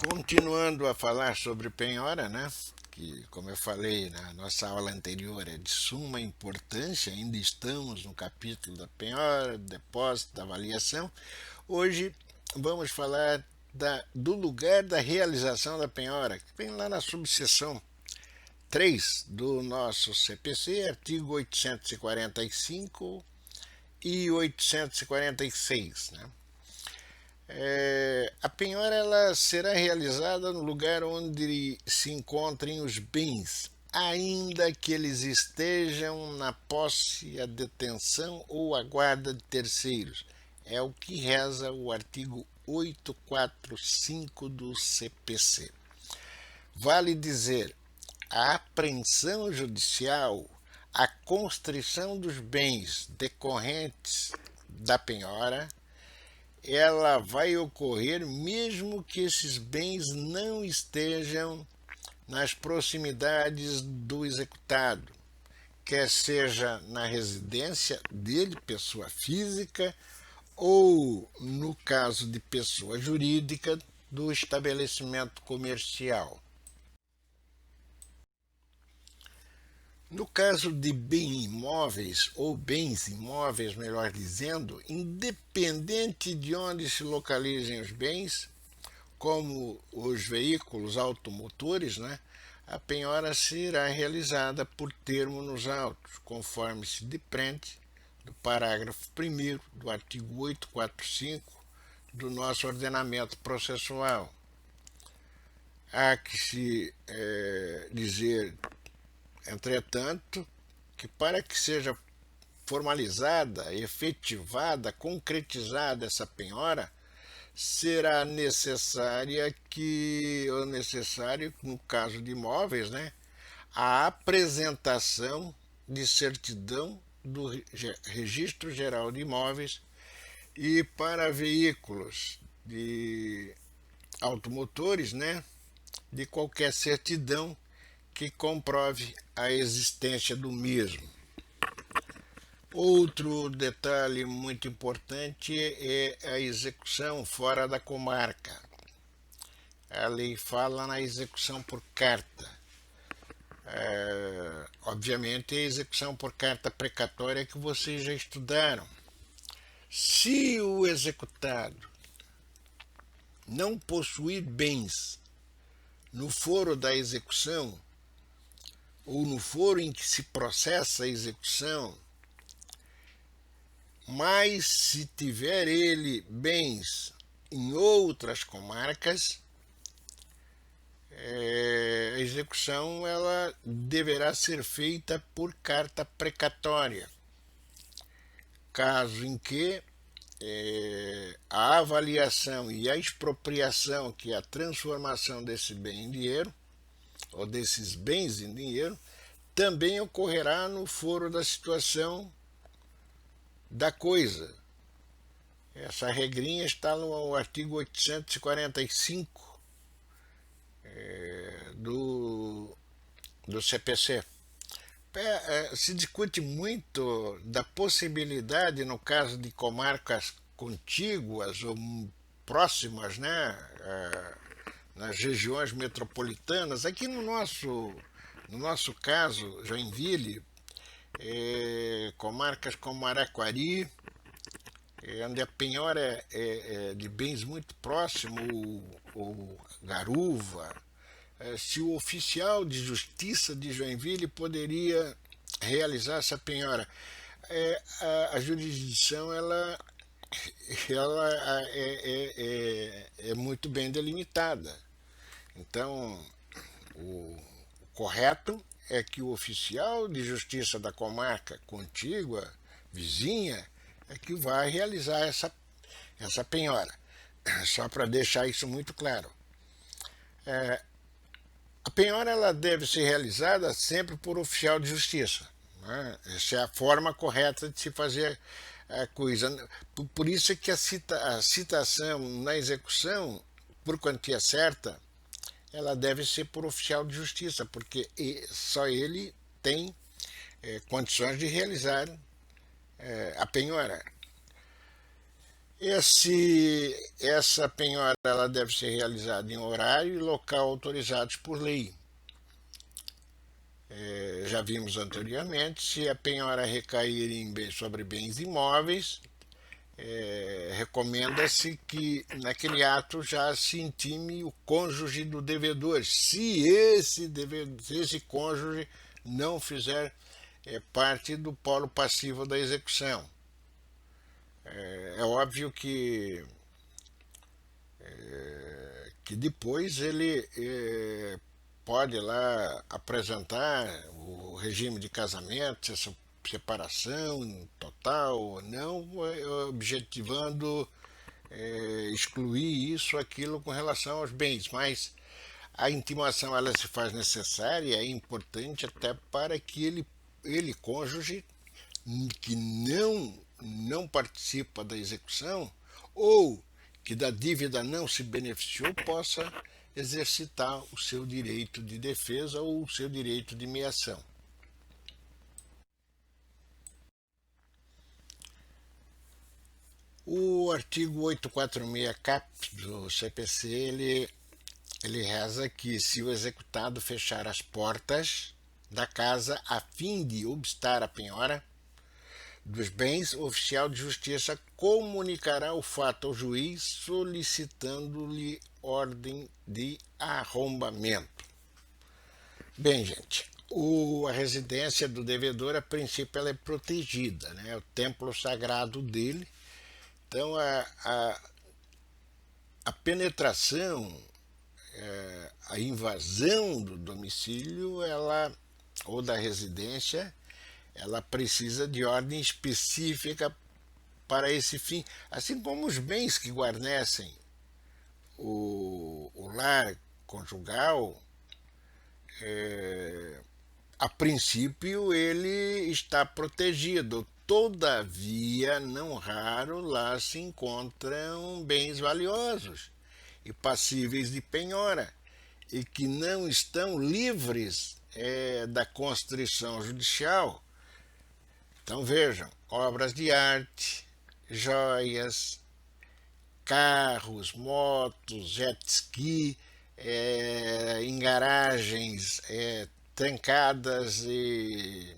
Continuando a falar sobre penhora, né? Que, como eu falei na nossa aula anterior, é de suma importância, ainda estamos no capítulo da penhora, do depósito, da avaliação. Hoje vamos falar do lugar da realização da penhora, que vem lá na subseção 3 do nosso CPC, artigo 845 e 846, né? A penhora ela será realizada no lugar onde se encontrem os bens, ainda que eles estejam na posse, a detenção ou a guarda de terceiros. É o que reza o artigo 845 do CPC. Vale dizer, a apreensão judicial, a constrição dos bens decorrentes da penhora, ela vai ocorrer mesmo que esses bens não estejam nas proximidades do executado, quer seja na residência dele, pessoa física, ou, no caso de pessoa jurídica, do estabelecimento comercial. No caso de bens imóveis, ou bens imóveis, melhor dizendo, independente de onde se localizem os bens, como os veículos automotores, né, a penhora será realizada por termo nos autos, conforme se depreende do parágrafo 1º do artigo 845 do nosso ordenamento processual. Há que se dizer, entretanto, que para que seja formalizada, efetivada, concretizada essa penhora, será necessário, no caso de imóveis, né, a apresentação de certidão do Registro Geral de Imóveis, e para veículos de automotores, né, de qualquer certidão que comprove a existência do mesmo. Outro detalhe muito importante é a execução fora da comarca. A lei fala na execução por carta. Obviamente, a execução por carta precatória que vocês já estudaram. Se o executado não possuir bens no foro da execução, ou no foro em que se processa a execução, mas se tiver ele bens em outras comarcas, a execução ela deverá ser feita por carta precatória, caso em que a avaliação e a expropriação, que é a transformação desse bem em dinheiro, ou desses bens em dinheiro, também ocorrerá no foro da situação da coisa. Essa regrinha está no artigo 845 do CPC. Se discute muito da possibilidade, no caso de comarcas contíguas ou próximas, né, nas regiões metropolitanas. Aqui no nosso caso, Joinville, comarcas como Araquari, onde a penhora é de bens muito próximos, ou Garuva, se o oficial de justiça de Joinville poderia realizar essa penhora. A jurisdição ela é muito bem delimitada. Então, o correto é que o oficial de justiça da comarca contígua, vizinha, é que vai realizar essa penhora. Só para deixar isso muito claro. A penhora ela deve ser realizada sempre por oficial de justiça, né? Essa é a forma correta de se fazer a coisa. Por isso é que a citação na execução, por quantia certa, ela deve ser por oficial de justiça, porque só ele tem condições de realizar a penhora. Essa penhora ela deve ser realizada em horário e local autorizados por lei. Já vimos anteriormente, se a penhora recair sobre bens imóveis, recomenda-se que naquele ato já se intime o cônjuge do devedor, se esse cônjuge não fizer parte do polo passivo da execução. É óbvio que depois ele pode lá apresentar o regime de casamento, se separação total ou não, objetivando excluir isso, aquilo com relação aos bens, mas a intimação ela se faz necessária, é importante até para que ele cônjuge, que não participa da execução ou que da dívida não se beneficiou, possa exercitar o seu direito de defesa ou o seu direito de meação. O artigo 846-CAP do CPC, ele reza que se o executado fechar as portas da casa a fim de obstar a penhora dos bens, o oficial de justiça comunicará o fato ao juiz, solicitando-lhe ordem de arrombamento. Bem, gente, a residência do devedor, a princípio, ela é protegida, né? É o templo sagrado dele. Então, a penetração, a invasão do domicílio, ou da residência, ela precisa de ordem específica para esse fim, assim como os bens que guarnecem o lar conjugal, a princípio ele está protegido. Todavia, não raro, lá se encontram bens valiosos e passíveis de penhora e que não estão livres da constrição judicial. Então vejam, obras de arte, joias, carros, motos, jet ski, em garagens trancadas e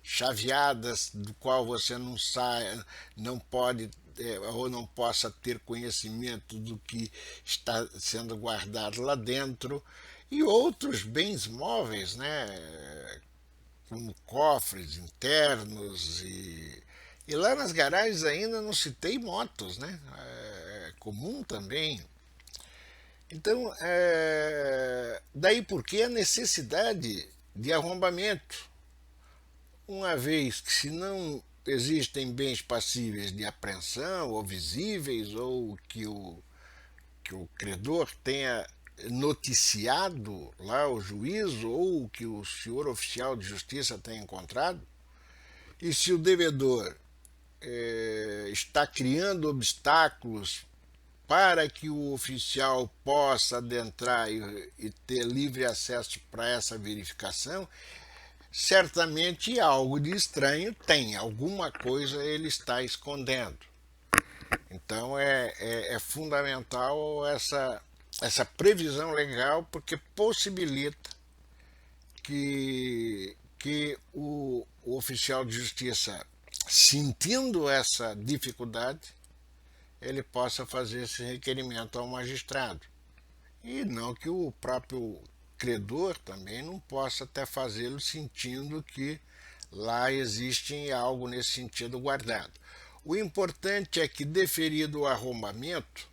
chaveadas, do qual você não pode ou não possa ter conhecimento do que está sendo guardado lá dentro, e outros bens móveis, né, como cofres internos e lá nas garagens ainda não citei motos, né, é comum também. Então, daí porque a necessidade de arrombamento, uma vez que se não existem bens passíveis de apreensão ou visíveis, ou que o credor tenha noticiado lá o juízo, ou que o senhor oficial de justiça tenha encontrado, e se o devedor está criando obstáculos para que o oficial possa adentrar e ter livre acesso para essa verificação, certamente algo de estranho tem, alguma coisa ele está escondendo. Então é fundamental essa previsão legal, porque possibilita que o oficial de justiça, sentindo essa dificuldade, ele possa fazer esse requerimento ao magistrado. E não que o próprio credor também não possa até fazê-lo sentindo que lá existe algo nesse sentido guardado. O importante é que, deferido o arrombamento,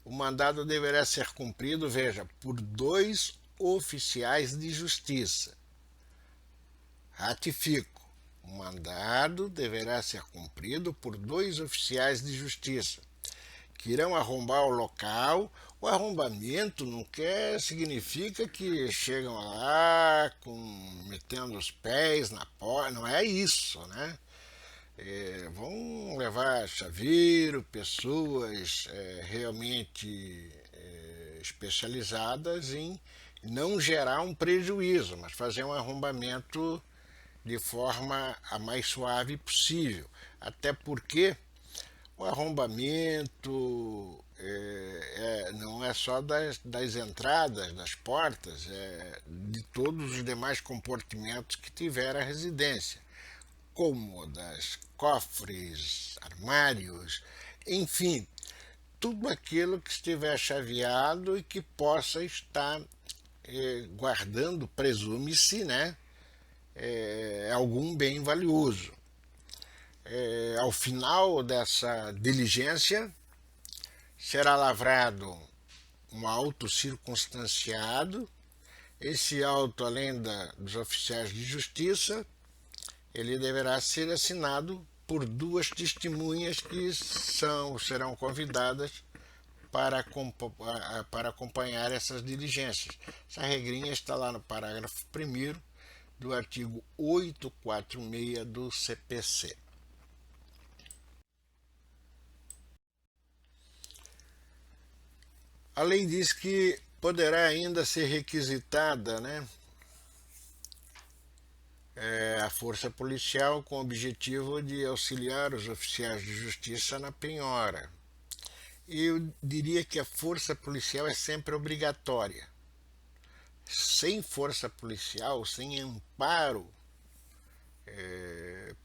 o mandado deverá ser cumprido, veja, por 2 oficiais de justiça. Ratifico. O mandado deverá ser cumprido por 2 oficiais de justiça, que irão arrombar o local. O arrombamento não significa que chegam lá metendo os pés na porta, não é isso, né? Vão levar chaveiro, pessoas realmente especializadas em não gerar um prejuízo, mas fazer um arrombamento de forma a mais suave possível. Até porque O arrombamento não é só das entradas, das portas, é de todos os demais compartimentos que tiver a residência. Cômodas, cofres, armários, enfim, tudo aquilo que estiver chaveado e que possa estar guardando, presume-se, né, algum bem valioso. Ao final dessa diligência, será lavrado um auto circunstanciado. Esse auto, além dos oficiais de justiça, ele deverá ser assinado por duas testemunhas que serão convidadas para acompanhar essas diligências. Essa regrinha está lá no parágrafo 1º do artigo 846 do CPC. A lei diz que poderá ainda ser requisitada, né, a força policial com o objetivo de auxiliar os oficiais de justiça na penhora. Eu diria que a força policial é sempre obrigatória. Sem força policial, sem amparo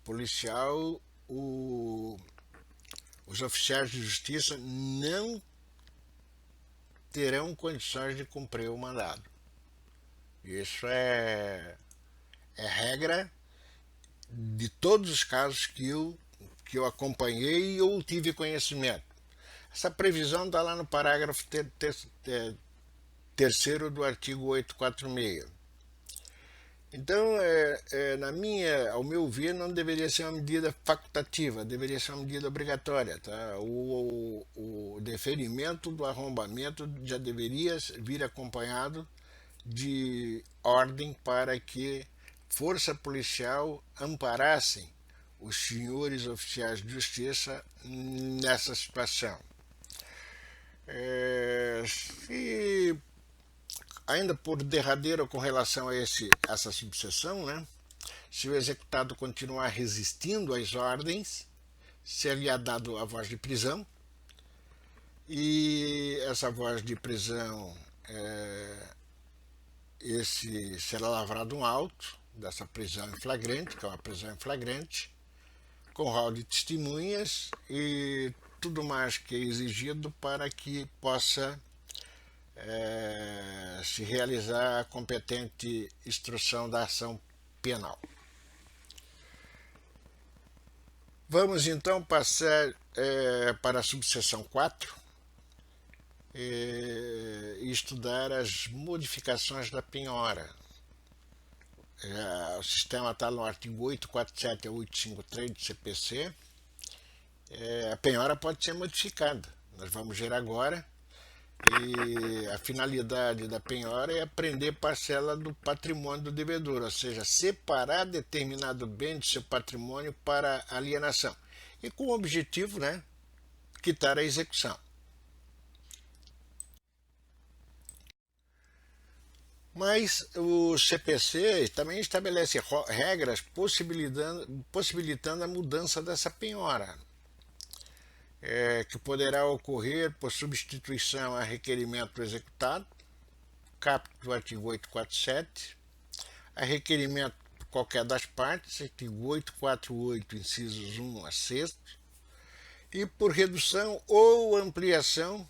policial, os oficiais de justiça não terão condições de cumprir o mandado. Isso é regra de todos os casos que eu acompanhei ou tive conhecimento. Essa previsão está lá no parágrafo 3º do artigo 846. Então, ao meu ver, não deveria ser uma medida facultativa, deveria ser uma medida obrigatória. Tá? O deferimento do arrombamento já deveria vir acompanhado de ordem para que força policial amparassem os senhores oficiais de justiça nessa situação. Se ainda por derradeiro com relação a essa subseção, né, se o executado continuar resistindo às ordens, seria dado a voz de prisão, e essa voz de prisão, será lavrado um auto dessa prisão em flagrante, que é uma prisão em flagrante, com rol de testemunhas e tudo mais que é exigido para que possa se realizar a competente instrução da ação penal. Vamos então passar para a subseção 4 e estudar as modificações da penhora. O sistema está no artigo 847 a 853 do CPC. A penhora pode ser modificada. Nós vamos ver agora. E a finalidade da penhora é prender parcela do patrimônio do devedor, ou seja, separar determinado bem do seu patrimônio para alienação. E com o objetivo, né, quitar a execução. Mas o CPC também estabelece regras possibilitando a mudança dessa penhora. Que poderá ocorrer por substituição a requerimento do executado, caput do artigo 847, a requerimento por qualquer das partes, artigo 848, incisos 1 a 6, e por redução ou ampliação,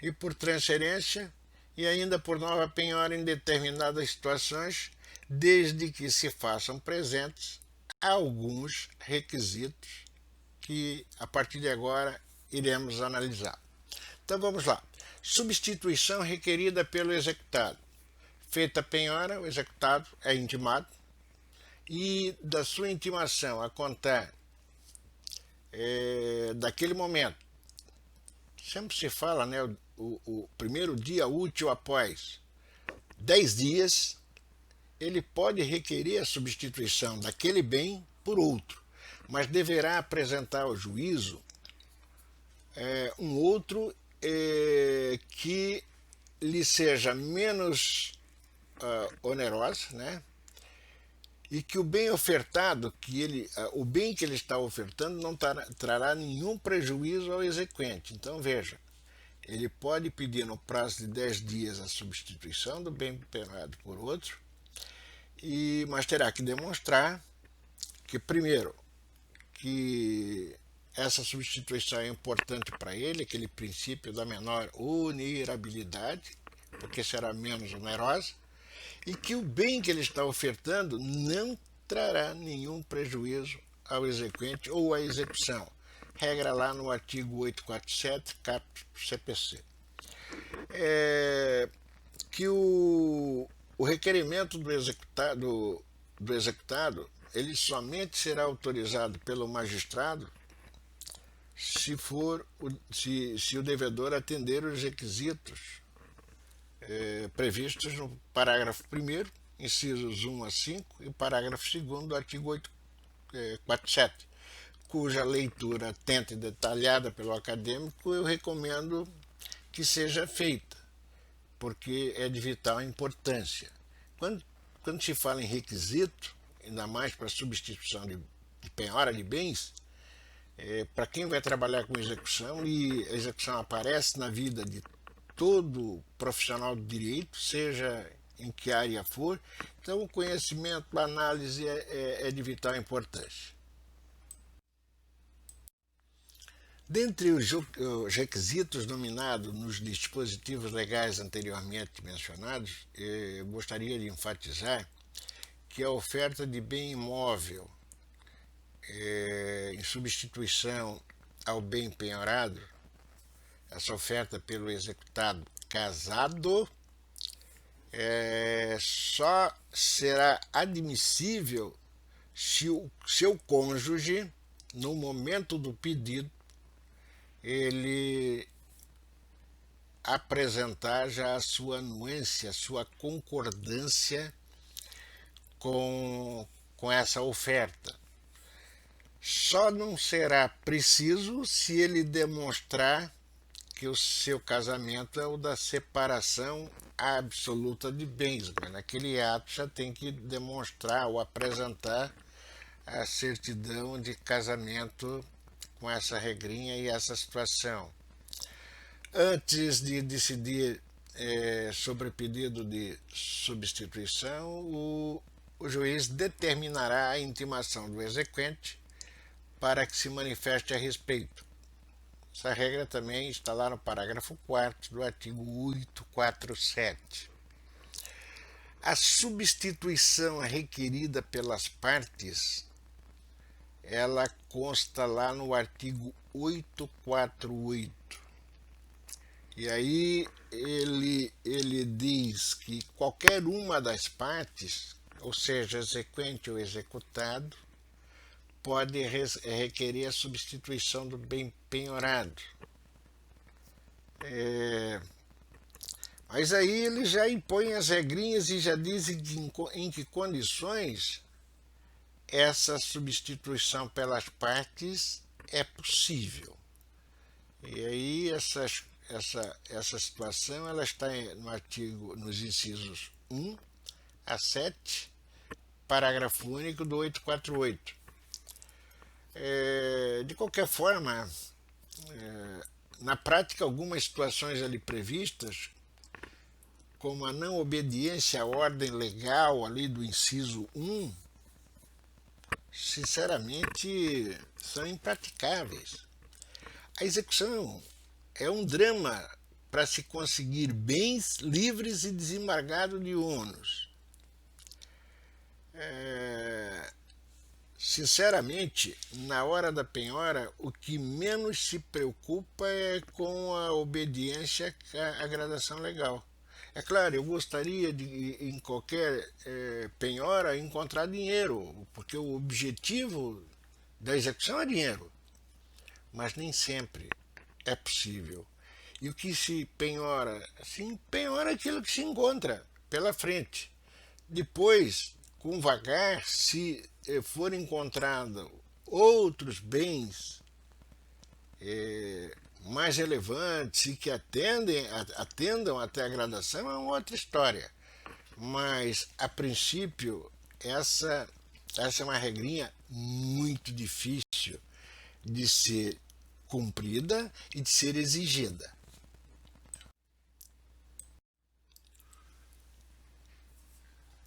e por transferência, e ainda por nova penhora em determinadas situações, desde que se façam presentes alguns requisitos que a partir de agora iremos analisar. Então vamos lá. Substituição requerida pelo executado. Feita a penhora, o executado é intimado e da sua intimação a contar daquele momento, sempre se fala, né, o primeiro dia útil após 10 dias, ele pode requerer a substituição daquele bem por outro, mas deverá apresentar ao juízo um outro que lhe seja menos oneroso, né? e que o bem ofertado, o bem que ele está ofertando não trará nenhum prejuízo ao exequente. Então veja, ele pode pedir no prazo de 10 dias a substituição do bem penhorado por outro, mas terá que demonstrar que, primeiro, que essa substituição é importante para ele, aquele princípio da menor vulnerabilidade, porque será menos onerosa, e que o bem que ele está ofertando não trará nenhum prejuízo ao exequente ou à execução. Regra lá no artigo 847, caput CPC. Que o requerimento do executado ele somente será autorizado pelo magistrado se o devedor atender os requisitos previstos no parágrafo 1º, incisos 1 a 5, e parágrafo 2º do artigo 847, cuja leitura atenta e detalhada pelo acadêmico eu recomendo que seja feita, porque é de vital importância. Quando se fala em requisito, ainda mais para substituição de penhora de bens, para quem vai trabalhar com execução, e a execução aparece na vida de todo profissional do direito, seja em que área for, então o conhecimento, a análise é de vital importância. Dentre os requisitos nominados nos dispositivos legais anteriormente mencionados, eu gostaria de enfatizar que a oferta de bem imóvel em substituição ao bem penhorado, essa oferta pelo executado casado, só será admissível se o seu cônjuge, no momento do pedido, ele apresentar já a sua anuência, a sua concordância com essa oferta. Só não será preciso se ele demonstrar que o seu casamento é o da separação absoluta de bens. Mas naquele ato já tem que demonstrar ou apresentar a certidão de casamento com essa regrinha e essa situação. Antes de decidir sobre o pedido de substituição, o juiz determinará a intimação do exequente para que se manifeste a respeito. Essa regra também está lá no parágrafo 4º do artigo 847. A substituição requerida pelas partes, ela consta lá no artigo 848. E aí ele diz que qualquer uma das partes, ou seja, exequente ou executado, pode requerer a substituição do bem penhorado. Mas aí ele já impõe as regrinhas e já diz em que condições essa substituição pelas partes é possível. E aí essa situação ela está nos incisos 1 a 7, parágrafo único do 848. De qualquer forma, na prática, algumas situações ali previstas, como a não obediência à ordem legal ali do inciso 1, sinceramente são impraticáveis. A execução é um drama para se conseguir bens livres e desembargados de ônus. Sinceramente, na hora da penhora, o que menos se preocupa é com a obediência à gradação legal. É claro, eu gostaria de, em qualquer penhora, encontrar dinheiro, porque o objetivo da execução é dinheiro, mas nem sempre é possível. E o que se penhora? Se penhora aquilo que se encontra pela frente. Depois, com vagar, se for encontrado outros bens mais relevantes e que atendam até a gradação, é uma outra história. Mas, a princípio, essa Essa é uma regrinha muito difícil de ser cumprida e de ser exigida.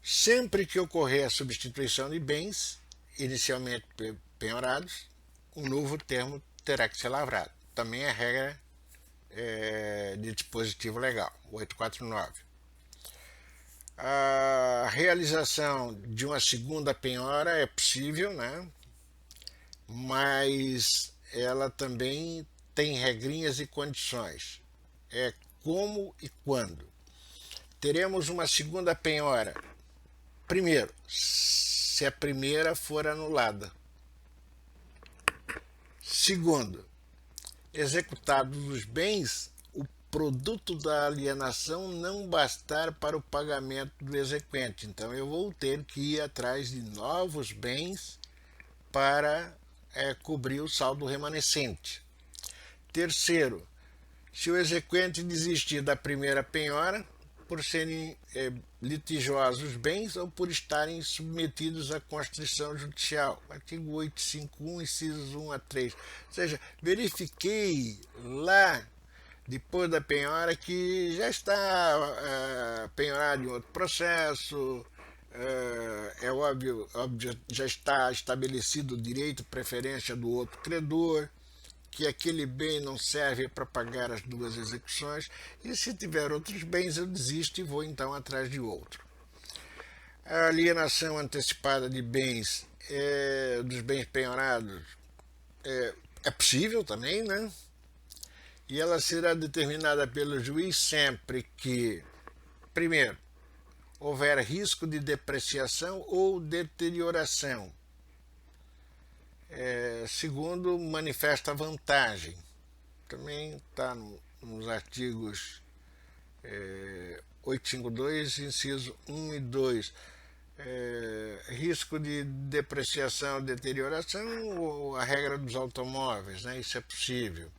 Sempre que ocorrer a substituição de bens inicialmente penhorados, um novo termo terá que ser lavrado. Também é regra de dispositivo legal, 849. A realização de uma segunda penhora é possível, né? Mas ela também tem regrinhas e condições. É como e quando. Teremos uma segunda penhora. Primeiro, se a primeira for anulada. Segundo, executados os bens, o produto da alienação não bastar para o pagamento do exequente. Então eu vou ter que ir atrás de novos bens para cobrir o saldo remanescente. Terceiro, se o exequente desistir da primeira penhora, por serem litigiosos os bens ou por estarem submetidos à constrição judicial. Artigo 851, incisos 1 a 3. Ou seja, verifiquei lá, depois da penhora, que já está penhorado em outro processo, é óbvio, já está estabelecido o direito de preferência do outro credor, que aquele bem não serve para pagar as duas execuções, e se tiver outros bens eu desisto e vou então atrás de outro. A alienação antecipada de bens, dos bens penhorados, é possível também, né? E ela será determinada pelo juiz sempre que, primeiro, houver risco de depreciação ou deterioração. Segundo, manifesta vantagem. Também está nos artigos 852, inciso 1 e 2. Risco de depreciação ou deterioração, ou a regra dos automóveis, né? Isso é possível.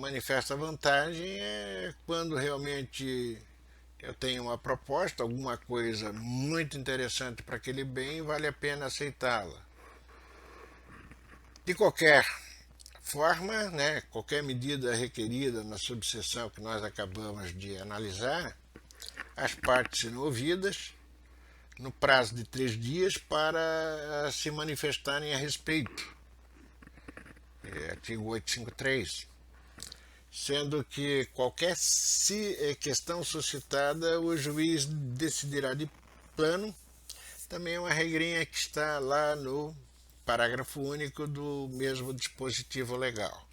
Manifesta vantagem é quando realmente eu tenho uma proposta, alguma coisa muito interessante para aquele bem e vale a pena aceitá-la. De qualquer forma, né, qualquer medida requerida na subseção que nós acabamos de analisar, as partes serão ouvidas no prazo de 3 dias para se manifestarem a respeito. Artigo 853. Sendo que qualquer questão suscitada, o juiz decidirá de plano. Também é uma regrinha que está lá no parágrafo único do mesmo dispositivo legal.